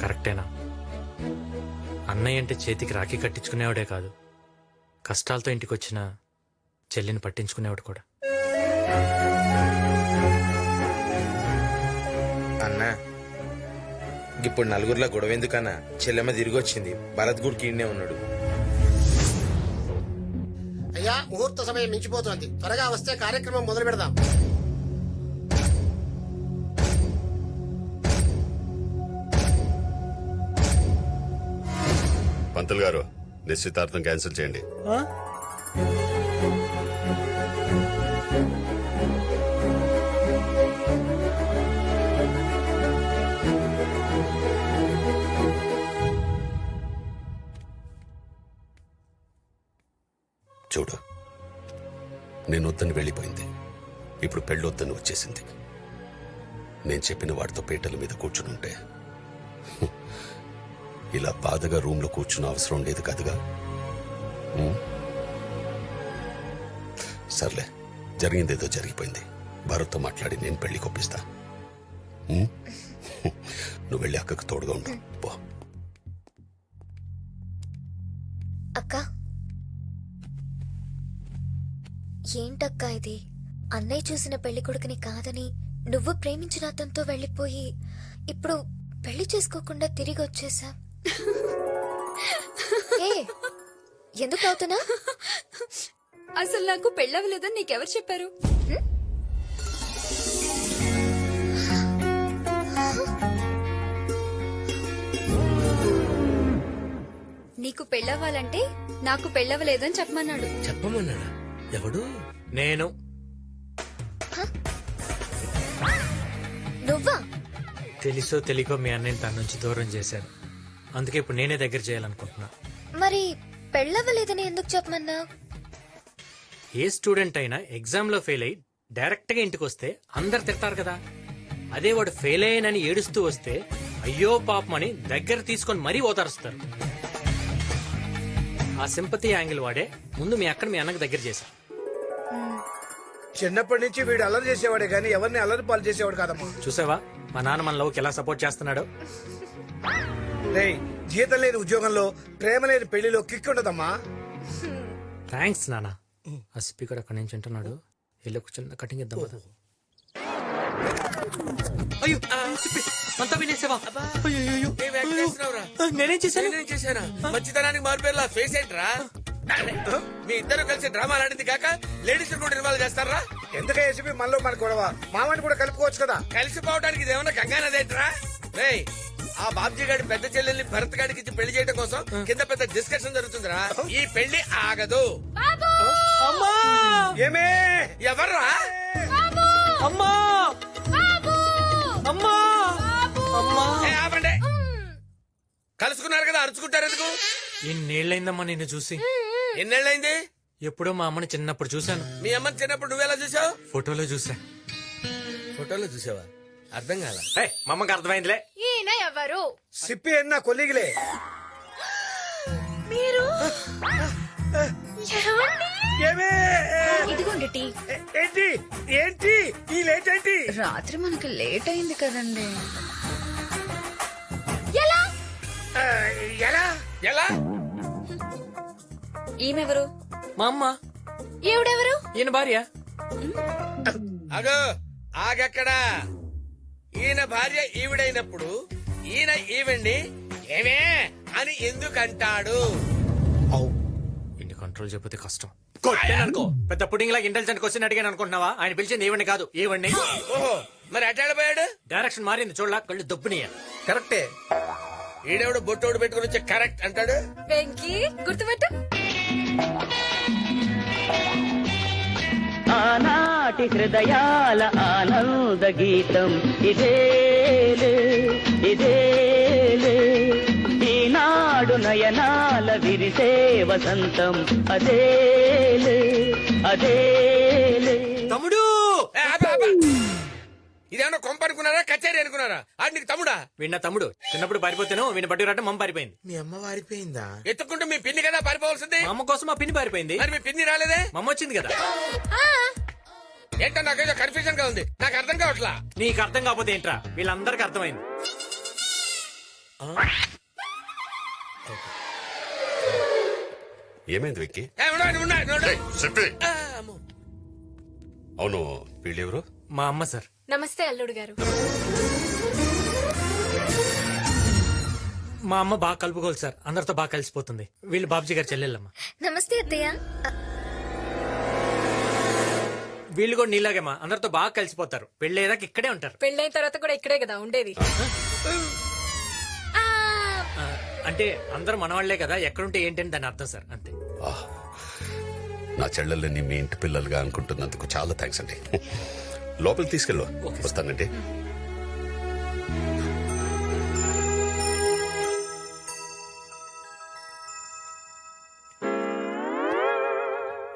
కరెక్టేనా? అన్నయ్య అంటే చేతికి రాఖీ కట్టించుకునేవాడే కాదు, కష్టాలతో ఇంటికి వచ్చిన చెల్లిని పట్టించుకునేవాడు కూడా. అన్నా ఇప్పుడు నలుగురిలో గొడవ ఎందుకన్నా? చెల్లెమ్మ తిరిగి వచ్చింది, భరత్ గుడికి ఈడనే ఉన్నాడు. అయ్యా, ముహూర్త సమయం మించిపోతోంది, త్వరగా వస్తే కార్యక్రమం మొదలు పెడదాం. పంతులు గారు, నిశ్చితార్థం క్యాన్సిల్ చేయండి. చూడు, నేను వద్దని వెళ్ళిపోయింది, ఇప్పుడు పెళ్ళొద్దని వచ్చేసింది. నేను చెప్పిన వాడితో పీటల మీద కూర్చునుంటే ఇలా బాధగా రూమ్ లో కూర్చున్న అవసరం లేదు కదగా. సర్లే, జరిగిందేదో జరిగిపోయింది. భారత్తో మాట్లాడి నేను పెళ్లి కొప్పిస్తా. నువ్వు వెళ్ళి అక్కకు తోడుగా ఉండు పో. అక్క, ఏంటక్కా ఇది? అన్నయ్య చూసిన పెళ్లి కొడుకుని కాదని నువ్వు ప్రేమించిన అతనితో వెళ్ళిపోయి ఇప్పుడు పెళ్లి చేసుకోకుండా తిరిగి వచ్చేసా. ఎందుకు అవుతున్నా? అసలు నాకు పెళ్ళవలేదని నీకెవరు చెప్పారు? నీకు పెళ్ళవ్వాలంటే నాకు పెళ్ళవలేదని చెప్పమన్నాడు. చెప్పమన్నాడా? ఎవడు? నేను. నువ్వా? తెలుసో తెలియకో మీ అన్నయ్యని తన నుంచి దూరం చేశాను, అందుకే ఇప్పుడు నేనే దగ్గర చేయాలనుకుంటున్నా. మరి పెళ్ళవ్వలేదని ఎందుకు చెప్పమన్నా? ఏ స్టూడెంట్ అయినా ఎగ్జామ్ లో ఫెయిల్ అయ్యి డైరెక్ట్ గా ఇంటికి వస్తే అందరు తిడతారు కదా. అదే వాడు ఫెయిల్ అయ్యానని ఏడుస్తూ వస్తే అయ్యో పాపమని దగ్గర తీసుకొని మరీ ఓదారుస్తారు. ఆ సింపతి యాంగిల్ వాడే ముందు మీ అక్కడ మీ అన్నకు దగ్గర చేశా. చిన్నప్పటి నుంచి వీడు అల్లరి చేసేవాడే గానీ ఎవరిని అల్లరి పాలు చేసేవాడు కాదమ్మా. చూసావా మా నాన్న మన లవ్కి ఎలా సపోర్ట్ చేస్తున్నాడు? రేయ్, జీతం లేని ఉద్యోగంలో ప్రేమ లేని పెళ్లిలో కిక్ ఉండదమ్మా. థ్యాంక్స్ నాన్న. ఆ స్పీకర్ అక్కడి నుంచి వింటున్నాడు, వెళ్ళి ఒక చిన్న కటింగ్ ఇద్దాం కదా. అయ్యో, అంతా వినేసావా? నేనేం చేశాను? మంచితనానికి మారిపోయేలా ఫేస్ ఏంట్రా? మీ ఇద్దరు కలిసి డ్రామా ఆడింది కాక లేడీస్ కూడా ఇన్వాల్వ్ చేస్తారా? ఎందుకే ఏసీపీ మనలో మన గొడవ? మామని కూడా కలుపుకోవచ్చు కదా. కలిసిపోవడానికి ఇదేమన్నా గంగానదేంట్రా? రేయ్, ఆ బాబ్జీ గారి పెద్ద చెల్లెల్ని భరత్ గారికి ఇచ్చి పెళ్లి చేయడం కోసం కింద పెద్ద డిస్కషన్ జరుగుతుందిరా. ఈ పెళ్లి ఆగదు. ఏమే? ఎవర్రా? అమ్మా! అమ్మా! అమ్మా! ఆపండి. కలుసుకున్నారు కదా, అరుచుకుంటారు ఎందుకు? ఎన్నేళ్లైందమ్మా నిన్ను చూసి? ఎన్నేళ్ళైంది? ఎప్పుడో మా అమ్మని చిన్నప్పుడు చూశాను. మీ అమ్మని చిన్నప్పుడు నువ్వెలా చూసావు? ఫోటోలో చూసా. ఫోటోలో చూసావా? అర్థం కాల. మా అమ్మకి అర్థమైందిలే. ఈయన ఎవరు? సిప్పి అన్న కొలిగిలే. మీరు ఏమే? ఇదిగోండి టీ. ఏంటి ఏంటి ఈ లేట్ ఏంటి? రాత్రి మనకి లేట్ అయింది కదండి. ఎలా? ఎలా? ఈమెవరు? మా అమ్మ. ఈవిడెవరు? ఈయన భార్య. అగో, ఆగక్కడా. ఈయన భార్య ఈవిడైనప్పుడు ఈయన ఈవిడ్ని ఏమే అని ఎందుకంటాడు? ఇన్ని కంట్రోల్ చెప్పితే కష్టం. అనుకో, పెద్ద పుడింగ్ లాగా ఇంటెలిజెంట్ క్వశ్చన్ అడిగాను అనుకుంటున్నావా? ఆయన పిలిచింది ఈవెండి కాదు, ఈవెండి. ఓహో, మరి అటాడిపోయాడు? డైరెక్షన్ మారింది చూడలా, కళ్ళు దొబ్బునియ. కరెక్టే. ఈడెవడు బొట్టోడు పెట్టుకుని వచ్చి కరెక్ట్ అంటాడు. వెంకీ, గుర్తుపెట్టు. ఆనాటి హృదయాల ఆనంద గీతం ఇదేలే ఇదేలే, ఈనాడు నయనాల విరిసే వసంతం అదేలే అదేలే. తమ్ముడు! ఇదేమన్నా కొంప అనుకున్నారా, కచేరీ అనుకున్నారా? ఆడు నీకు తమ్ముడా? వీణ తమ్ముడు. చిన్నప్పుడు పారిపోతాను, వీణ బట్టి రావటం మమ్మ పారిపోయింది. మీ అమ్మ వారిపోయిందా? ఎత్తుకుంటూ మీ పిన్ని కదా పారిపోవాల్సింది. మా అమ్మ కోసం మా పిన్ని పారిపోయింది. మరి మీ పిన్ని రాలేదే? మమ్మ వచ్చింది కదా. ఏంటో నాకేదో కన్ఫ్యూజన్ గా ఉంది, నాకు అర్థం కావట్లా. నీకు అర్థం కాకపోతే ఏంట్రా, వీళ్ళందరికీ అర్థమైంది. ఏమైంది వెక్కి? చెప్పి అవును, వీళ్ళెవరు? మా అమ్మ సార్. నమస్తే అల్లుడు గారు. మా అమ్మ బాగా కలుపుకోవాలి సార్, అందరితో బాగా కలిసిపోతుంది. వీళ్ళు బాబ్జీ గారు చెల్లెళ్ళమ్మ. నమస్తే అత్తయ్య. వీళ్ళు కూడా నీలాగేమా అందరితో బాగా కలిసిపోతారు. పెళ్ళేదాకా ఇక్కడే ఉంటారు. పెళ్ళైన తర్వాత కూడా ఇక్కడే కదా ఉండేది. ఆ, అంటే అందరూ మనవాళ్లే కదా, ఎక్కడుంటే ఏంటని దాని అర్థం సార్, అంతే. ఆహ్, నా చెల్లెల్ని మీ ఇంటి పిల్లలుగా అనుకుంటున్నందుకు చాలా థ్యాంక్స్ అండి. లోపలికి తీసుకెళ్ళు. వస్తానండి.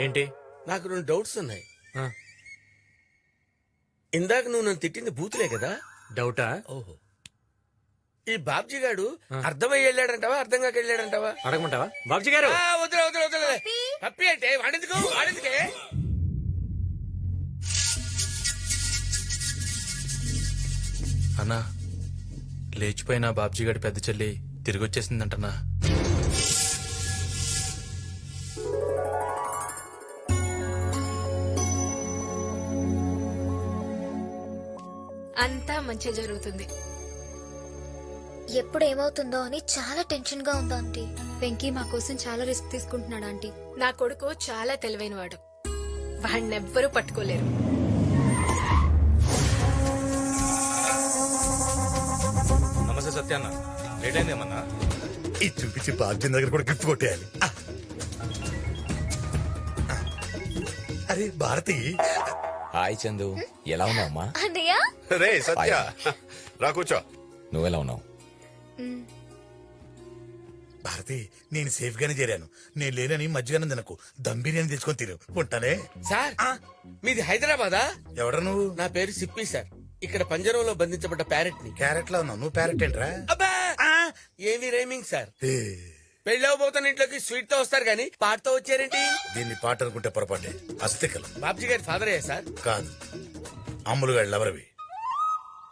ఏంటి? నాకు 2 డౌట్స్ ఉన్నాయి. ఆ, ఇందాక నువ్వు నన్ను తిట్టింది బూతులే కదా? డౌటా? ఓహో. ఈ బాబ్జీ గాడు అర్థమై వెళ్ళాడంటావా, అర్థం కాక వెళ్ళాడంటావా? అడగమంటావా బాబ్జీ గారు? వదిలే వదిలే వదిలే. పప్పి అంటే వాడెందుకే? అన్నా, లేచిపోయిన బాబ్జీ గడి పెద్ద చెల్లి తిరిగి వచ్చేసిందంటనా? అంతా మంచి జరుగుతుంది. ఎప్పుడు ఏమవుతుందో అని చాలా టెన్షన్ గా ఉంది ఆంటీ. వెంకీ మా కోసం చాలా రిస్క్ తీసుకుంటున్నాడు ఆంటీ. నా కొడుకు చాలా తెలివైనవాడు, వాడినెవ్వరూ పట్టుకోలేరు. నమస్తే సత్యాన్న, లేట్ అయిందేమన్నా? ఇది చూపించి బాబ్జీ దగ్గర కూడా గిఫ్ట్ కొట్టేయాలి. అరే భారతి, హాయ్ చందు, ఎలా ఉన్నావు అమ్మా? అన్నయ్య రే సత్య, రా కూర్చో. నువ్వెలా ఉన్నావు? భారతి, నేను సేఫ్ గానే చేరాను. నేను లేనని మధ్యగానే తినకు, దమ్ బిర్యానీ తెచ్చుకొని తిను. ఉంటానే. సార్, మీది హైదరాబాదా? ఎవడ నువ్వు? నా పేరు సిప్పి సార్. ఇక్కడ పంజరంలో బంధించబడ్డ ప్యారెట్ ని. క్యారెట్ లో ఉన్నావు నువ్వు, ప్యారెట్ ఏంట్రా? అబ్బా, ఏమి రైమింగ్ సార్. ఏ, పెళ్ళవబోతున్న ఇంట్లోకి స్వీట్ తో వస్తారు గానీ పాటతో వచ్చారేంటి? దీన్ని పాట అనుకుంటే పొరపాటే. అస్థికలు బాబ్జీ గారి ఫాదర్ అయ్యా సార్? కాదు, అమ్ములు గారు లవరవి.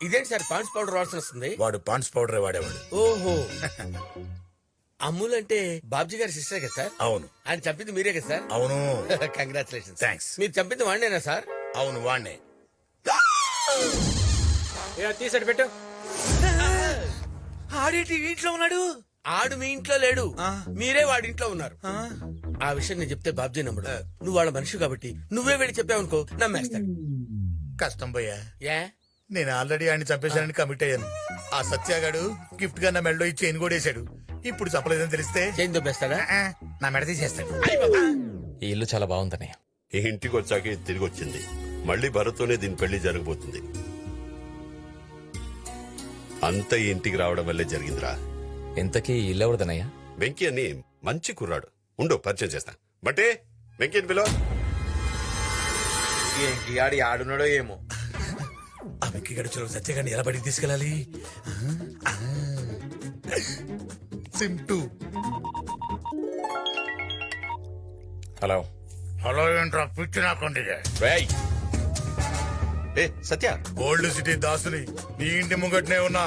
ఇదేంటి సార్ పాండ్స్ పౌడర్ వాసన వస్తుంది? వాడు పాండ్స్ పౌడరే వాడేవాడు. ఓహో. అమ్ముల్ అంటే బాబ్జీ గారి సిస్టర్ కదా సార్? అవును. ఆయన చంపింది మీరే కదా సార్? అవును. కంగ్రాచులేషన్. థ్యాంక్స్. మీరు చంపింది వాడినేనా సార్? అవును, వాణ్ణే. తీసాడు పెట్టు. ఆడేటి ఇంట్లో ఉన్నాడు? ఆడు మీ ఇంట్లో లేడు, మీరే వాడి ఇంట్లో ఉన్నారు. ఆ విషయం నేను చెప్తే బాబ్జీ నమ్మడు. నువ్వు వాళ్ళ మనిషి కాబట్టి నువ్వే వెళ్ళి చెప్పావనుకో నమ్మేస్తాడు. కష్టం పోయా, ఏ? నేను ఆల్రెడీ ఆయన చంపేశానని కమిట్ అయ్యాను. ఆ సత్యాగాడు గిఫ్ట్ గా నా మెడలో ఈ చైన్ కూడా వేశాడు. ఇప్పుడు చెప్పలేదని తెలిస్తే చేంజ్ దొబ్బేస్తాడా? నా మెడ తీసేస్తాడు. ఈ ఇల్లు చాలా బాగుందన్నయ్య. ఈ ఇంటికి వచ్చాక ఇది తిరిగి వచ్చింది. మళ్ళీ భరత్తోనే దీని పెళ్లి జరగబోతుంది. అంత ఈ ఇంటికి రావడం వల్లే జరిగిందిరా. ఇంతకీ ఈ ఇల్లు ఎవరిదన్నయ్య? వెంకీ అని మంచి కుర్రాడు. ఉండు, పరిచయం చేస్తా. బట్టే వెంకీ పిలో. ఏంటి ఆడి ఆడున్నాడో ఏమో. ఆ వెంకీ గడుచులో సత్యగాడిని ఎలా బయటికి తీసుకెళ్ళాలి? సింటూ. హలో. హలో ఏంట్రా పిచ్చి నాకండి. రేయ్, ఏ సత్య, గోల్డ్ సిటీ దాసుని నీ ఇంటి ముంగట్నే ఉన్నా.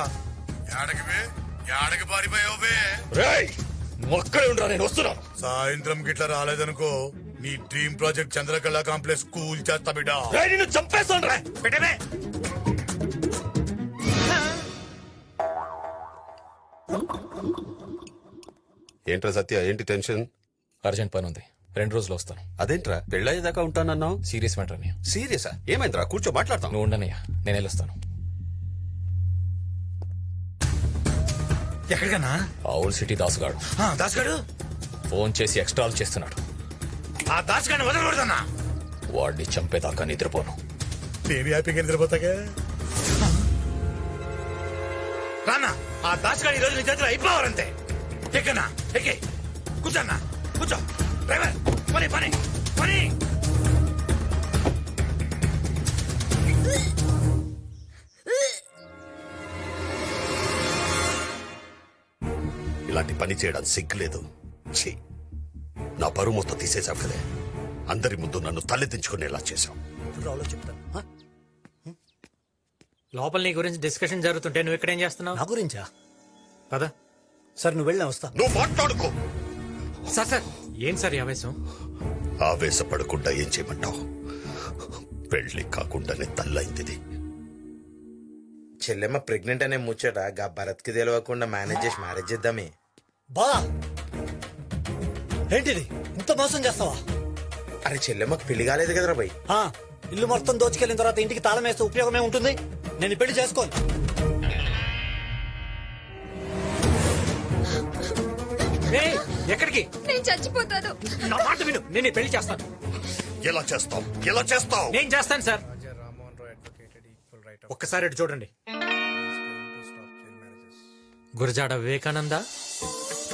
యాడకి పారిపోయావు బే? రేయ్, నువ్వు అక్కడే ఉండరా, నేను వస్తున్నా. సాయంత్రం గిట్లా రాలేదనుకో నీ dream project Chandrakala complex cool చేస్తా బిడ్డ. రేయ్, నిన్ను చంపేస్తాను రా. పెట్టమే. ఏంట్రా సత్య, ఏంటి టెన్షన్? అర్జెంట్ పని ఉంది, 2 రోజులు వస్తాను. అదేంట్రా పెళ్ళయ్యేదాకా ఉంటానన్నావు? సీరియస్ మ్యాటర్ అన్నయ్య. సీరియసా? ఏమైందిరా? కూర్చో, మాట్లాడతాం. నువ్వు ఉండనయ్యా, నేను వెళ్ళొస్తాను. ఎక్కడికన్నా? ఆవుల్ సిటీ దాసుగాడు దాసుగాడు ఫోన్ చేసి ఎక్స్ట్రాల్ చేస్తున్నాడు. ఆ దాసుగాడిని వదలకూడదన్నా. వాడిని చంపేదాకా నిద్రపోను. నేను హ్యాపీగా నిద్రపోతాగా. రానా, ఆ దాసుగాడి ఈ రోజు నీ చేతిలో అయిపోవాలంతే. ఎక్కన్నా, ఎక్కి కూర్చోన్నా, కూర్చో. డ్రైవర్, పని పని పని. ఇలాంటి పని చేయడానికి సిగ్గులేదు. ఛీ, నా పరువు మొత్తం తీసేశావు కదే. అందరి ముందు నన్ను తలెత్తించుకునేలా చేశావు. లోపల నీ గురించి డిస్కషన్ జరుగుతుంటే నువ్వు ఇక్కడ ఏం చేస్తున్నావు? నా గురించా? పద. సార్ నువ్వు వెళ్ళినా వస్తా. నువ్వు మాట్లాడుకో. సార్ సార్ ఏం సార్ ఈ ఆవేశం? ఆవేశపడకుండా ఏం చేయమంటావు? పెళ్లి కాకుండానే తల్లైంది. చెల్లెమ్మ ప్రెగ్నెంట్ అనే ముచ్చట గా భరత్ కి తెలియకుండా మేనేజ్ చేసి మ్యారేజ్ చేద్దామే. బా ఏంటిది ఇంత మోసం చేస్తావా? అరే చెల్లెమ్మకు పెళ్లి కాలేదు కదరా భయ్. ఇల్లు మొత్తం దోచుకెళ్ళిన తర్వాత ఇంటికి తాళం వేస్తే ఉపయోగమే ఉంటుంది. నేను ఈ పెళ్లి చేసుకోను. ఏయ్, ఎక్కడికి? నేను చచ్చిపోతాను. నా మాట విను, నేను ఈ పెళ్లి చేస్తాను. ఎలా చేస్తావు? ఎలా చేస్తావు? నేను చేస్తాను సార్. ఒక్కసారి అటు చూడండి. గురజాడ వివేకానంద.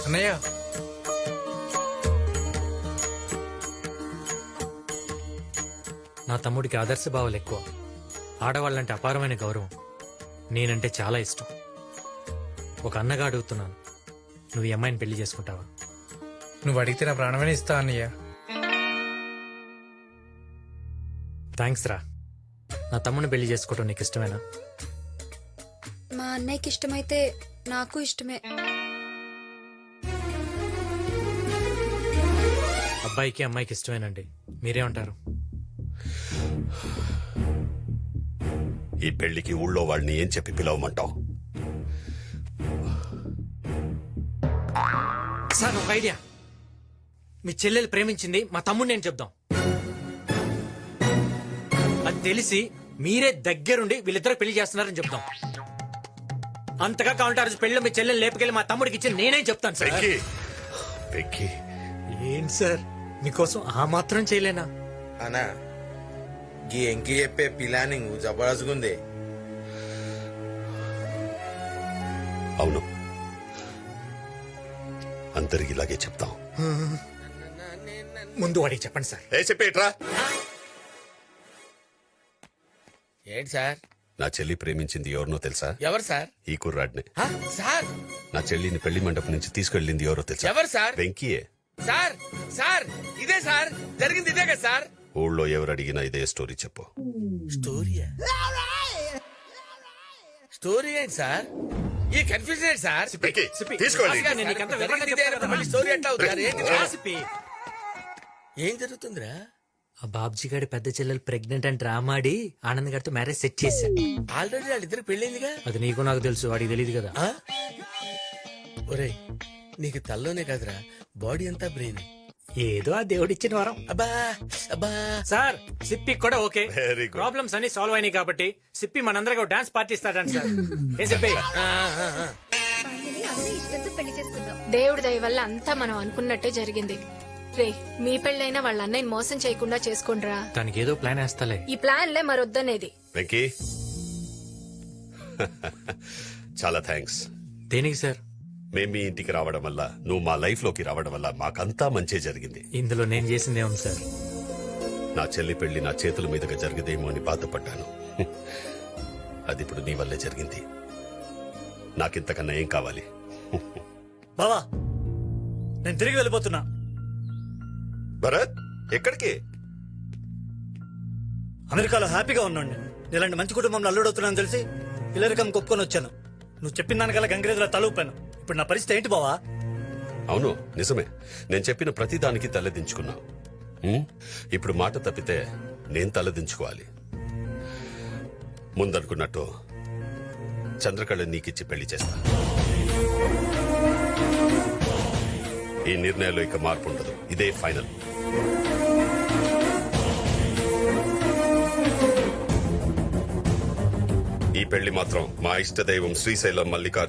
అన్నయ్య నా తమ్ముడికి ఆదర్శ భావాలు ఎక్కువ. ఆడవాళ్ళంటే అపారమైన గౌరవం. నేనంటే చాలా ఇష్టం. ఒక అన్నగా అడుగుతున్నాను, నువ్వు ఈ అమ్మాయిని పెళ్లి చేసుకుంటావా? నువ్వు అడిగితే నా ప్రాణమైన ఇస్తా అన్నయ్య. థ్యాంక్స్ రా. నా తమ్ముడిని పెళ్లి చేసుకోవటం నీకు ఇష్టమేనా? మా అన్నయ్యకి ఇష్టమైతే నాకు ఇష్టమే. అబ్బాయికి అమ్మాయికి ఇష్టమేనండి. మీరేమంటారు? ఈ పెళ్లికి ఊళ్ళో వాళ్ళని ఏం చెప్పి పిలవమంటావు? సార్ ఒక ఐడియా. మీ చెల్లెలు ప్రేమించింది మా తమ్ముడిని నేను చెప్దాం. అది తెలిసి మీరే దగ్గరుండి వీళ్ళిద్దరు పెళ్లి చేస్తున్నారని చెప్దాం. అంతగా కావాలంటే ఆ రోజు పెళ్లి మీ చెల్లెలు లేపుకెళ్ళి మా తమ్ముడికి ఇచ్చి నేనేం చెప్తాను సార్. వెంకీ, ఏం సార్ మీకోసం ఆ మాత్రం చేయలేనా? అనా గీ ఎంకి చెప్పే ప్లానింగ్ జబర్దస్త్గుంది. అవును, అందరికి ఇలాగే చెప్తాం. ముందు వాడికి చెప్పండి సార్. చెప్పేట్రా. ఏంటి సార్? నా చెల్లి ప్రేమించింది ఎవరినో తెలుసా? ఎవరు సార్? ఈ కుర్రాడిని. సార్ నా చెల్లిని పెళ్లి మండపం నుంచి తీసుకెళ్ళింది ఎవరో తెలుసా? ఎవరు సార్? వెంకీయే. సార్ సార్ ఇదే సార్ జరిగింది, ఇదే కదా సార్? ఊళ్ళో ఎవరు అడిగినా ఇదే స్టోరీ చెప్పు. స్టోరీయా? స్టోరీ ఏంటి సార్? ఈ కన్ఫ్యూజన్ ఏంటి సార్? తీసుకోండి. నేను నీకంతా వివరంగా చెప్తాను కదా. మళ్ళీ స్టోరీ ఎట్లా అవుతుంది సార్? ఏంటి సార్? సిప్పి. ఏం జరుగుతుందిరా? ఆ బాబ్జీ గారి పెద్ద చెల్లెలు ప్రెగ్నెంట్ అని డ్రామా ఆడి ఆనంద్ గారితో మ్యారేజ్ సెట్ చేశా. ఆల్రెడీ వాళ్ళిద్దరు పెళ్ళైందిగా. అది నీకు నాకు తెలుసు, వాడికి తెలియదు కదా. ఒరే నీకు తల్లోనే కాదురా, బాడీ అంతా బ్రెయిన్. ఏదో ఆ దేవుడిచ్చిన వరం. అబ్బా అబ్బా. సార్ సిప్పి కూడా ఓకే. Very good. ప్రాబ్లమ్స్ అన్ని సాల్వ్ అయినాయి కాబట్టి సిప్పి మనందరికీ ఒక డాన్స్ పార్టీ ఇస్తాడంట సార్. ఏ సిప్పి? అన్నయ్య ఇష్టంతో పెళ్లి చేసుకుందాం. దేవుడి దయ వల్ల అంతా మనం అనుకున్నట్టే జరిగింది. రే మీ పెళ్ళైనా వాళ్ళ అన్నయ్యని మోసం చేయకుండా చేసుకోండిరా. దానికి ఏదో ప్లాన్ వేస్తాలే. ఈ ప్లాన్లే మరొద్దనేది. వెంకీ, చాలా థ్యాంక్స్. దేనికి సార్? మేము మీ ఇంటికి రావడం వల్ల, నువ్వు మా లైఫ్ లోకి రావడం వల్ల మాకంతా మంచి జరిగింది. ఇందులో నేను చేసిందే ఉంది సార్. నా చెల్లి పెళ్లి నా చేతుల మీదుగా జరిగదేమో అని బాధపడ్డాను. అది ఇప్పుడు నీ వల్లే జరిగింది. నాకింతకన్నా ఏం కావాలి? బావా నేను తిరిగి వెళ్ళిపోతున్నా. భరత్, ఎక్కడికి? అమెరికాలో హ్యాపీగా ఉన్నాను. నేను ఇలాంటి మంచి కుటుంబంలో అల్లుడవుతున్నాను తెలిసి ఇల్లరికం కొప్పుకొని వచ్చాను. నువ్వు చెప్పిన దానికల్లా గంగిరేదులా తలూపాను. ఇప్పుడు నా పరిస్థితి ఏంటి బావా? అవును, నిజమే. నేను చెప్పిన ప్రతి దానికి తలదించుకున్నా. ఇప్పుడు మాట తప్పితే నేను తలదించుకోవాలి. ముందనుకున్నట్టు చంద్రకళ నీకిచ్చి పెళ్లి చేస్తా. ఈ నిర్ణయంలో ఇక మార్పు ఉండదు. ఇదే ఫైనల్. ఈ పెళ్లి మాత్రం మా ఇష్టదైవం శ్రీశైలం మల్లికార్జున